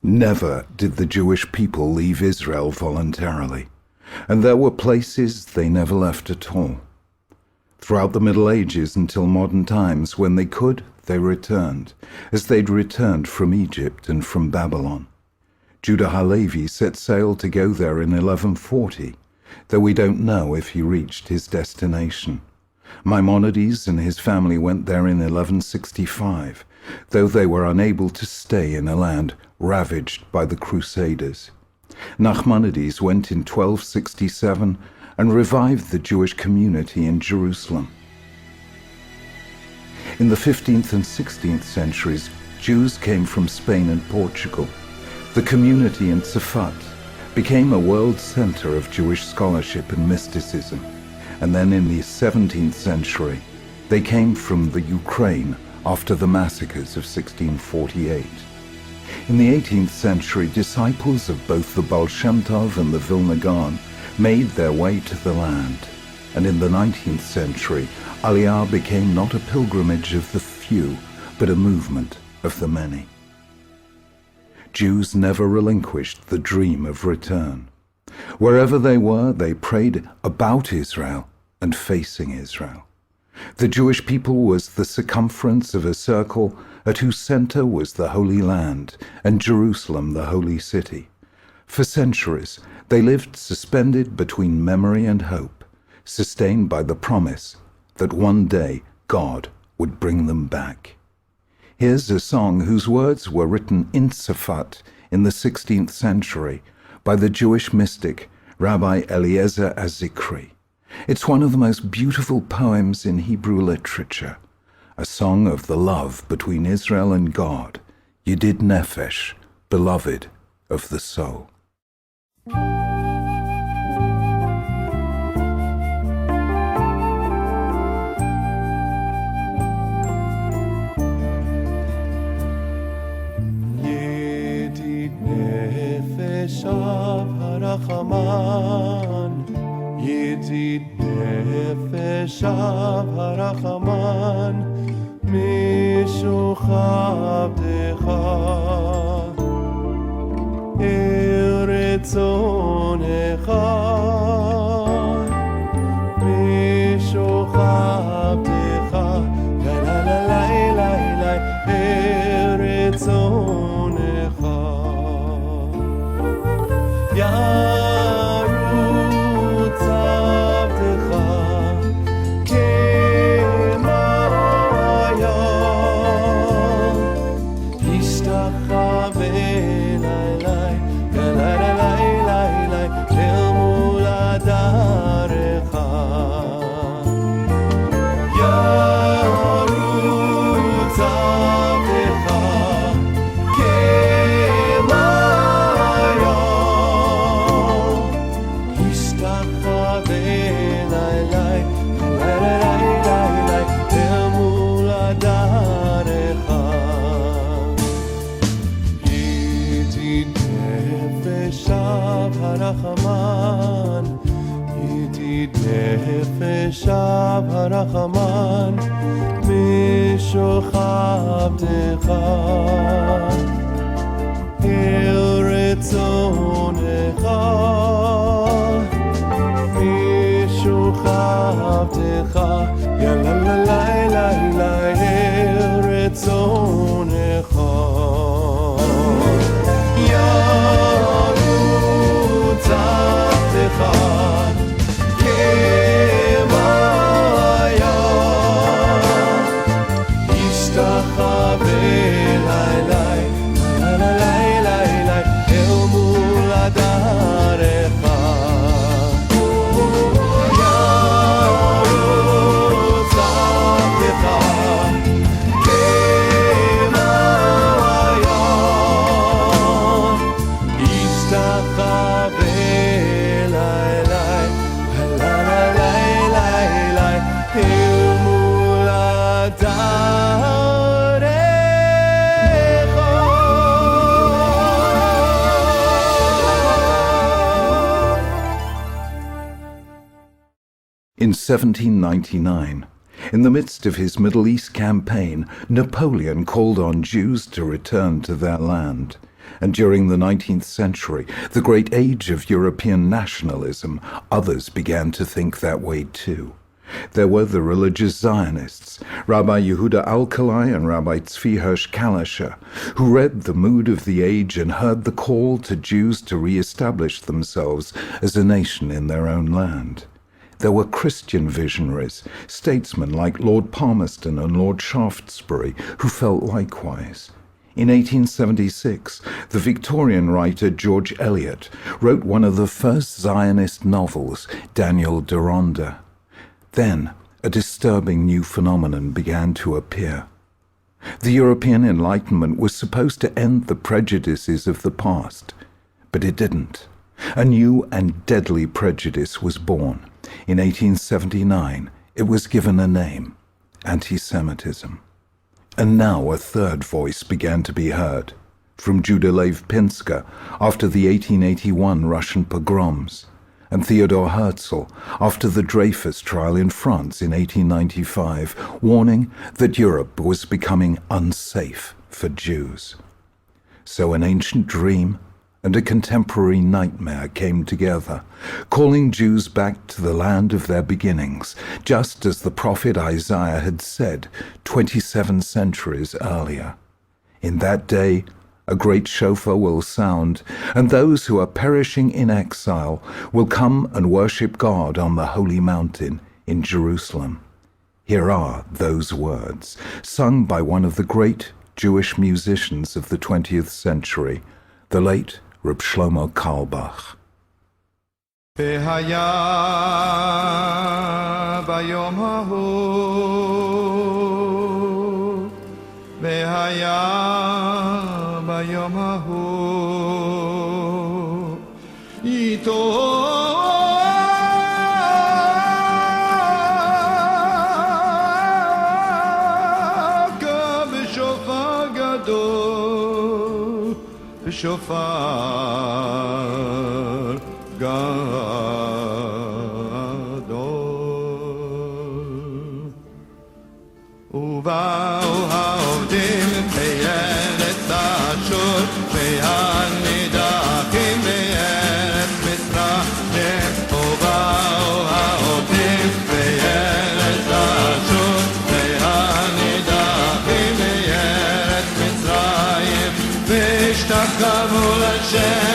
Never did the Jewish people leave Israel voluntarily, and there were places they never left at all. Throughout the Middle Ages until modern times, when they could, they returned, as they'd returned from Egypt and from Babylon. Judah Halevi set sail to go there in 1140, though we don't know if he reached his destination. Maimonides and his family went there in 1165, though they were unable to stay in a land ravaged by the Crusaders. Nachmanides went in 1267 and revived the Jewish community in Jerusalem. In the 15th and 16th centuries, Jews came from Spain and Portugal. The community in Tzfat became a world center of Jewish scholarship and mysticism. And then in the 17th century, they came from the Ukraine after the massacres of 1648. In the 18th century, disciples of both the Baal Shem Tov and the Vilna Gaon made their way to the land. And in the 19th century, Aliyah became not a pilgrimage of the few, but a movement of the many. Jews never relinquished the dream of return. Wherever they were, they prayed about Israel and facing Israel. The Jewish people was the circumference of a circle at whose center was the Holy Land and Jerusalem, the holy city. For centuries, they lived suspended between memory and hope, sustained by the promise that one day God would bring them back. Here's a song whose words were written in Tzfat in the 16th century by the Jewish mystic Rabbi Eliezer Azikri. It's one of the most beautiful poems in Hebrew literature, a song of the love between Israel and God, Yedid Nefesh, beloved of the soul. Yedid Nefesh Harachaman, Yedid Nefesh Harachaman, Mishuchav Decha, Eretzonecha, Mishuchav Decha, La la la la la la, Eretzonecha, Shav Harachaman, Mishochav Decha, Eretzonecha, Mishochav Decha, Ya la la la la la, Eretzonecha, Ya Rutzav Decha. In 1799, in the midst of his Middle East campaign, Napoleon called on Jews to return to their land. And during the 19th century, the great age of European nationalism, others began to think that way too. There were the religious Zionists, Rabbi Yehuda Alkalai and Rabbi Tzvi Hirsch Kalischer, who read the mood of the age and heard the call to Jews to re-establish themselves as a nation in their own land. There were Christian visionaries, statesmen like Lord Palmerston and Lord Shaftesbury, who felt likewise. In 1876, the Victorian writer George Eliot wrote one of the first Zionist novels, Daniel Deronda. Then, a disturbing new phenomenon began to appear. The European Enlightenment was supposed to end the prejudices of the past, but it didn't. A new and deadly prejudice was born. In 1879, it was given a name: anti-Semitism. And now a third voice began to be heard, from Judah Lev Pinsker after the 1881 Russian pogroms, and Theodor Herzl after the Dreyfus trial in France in 1895, warning that Europe was becoming unsafe for Jews. So an ancient dream and a contemporary nightmare came together, calling Jews back to the land of their beginnings, just as the prophet Isaiah had said 27 centuries earlier. In that day, a great shofar will sound, and those who are perishing in exile will come and worship God on the holy mountain in Jerusalem. Here are those words, sung by one of the great Jewish musicians of the 20th century, the late Reb Shlomo Carlebach. והיה ביום ההוא, והיה ביום ההוא, איתו בשופר גדול, בשופר גדול. ובאו העובדים בארץ אשור, והנידחים בארץ מצרים. ובאו העובדים בארץ אשור, והנידחים בארץ מצרים. והשתחוו להשם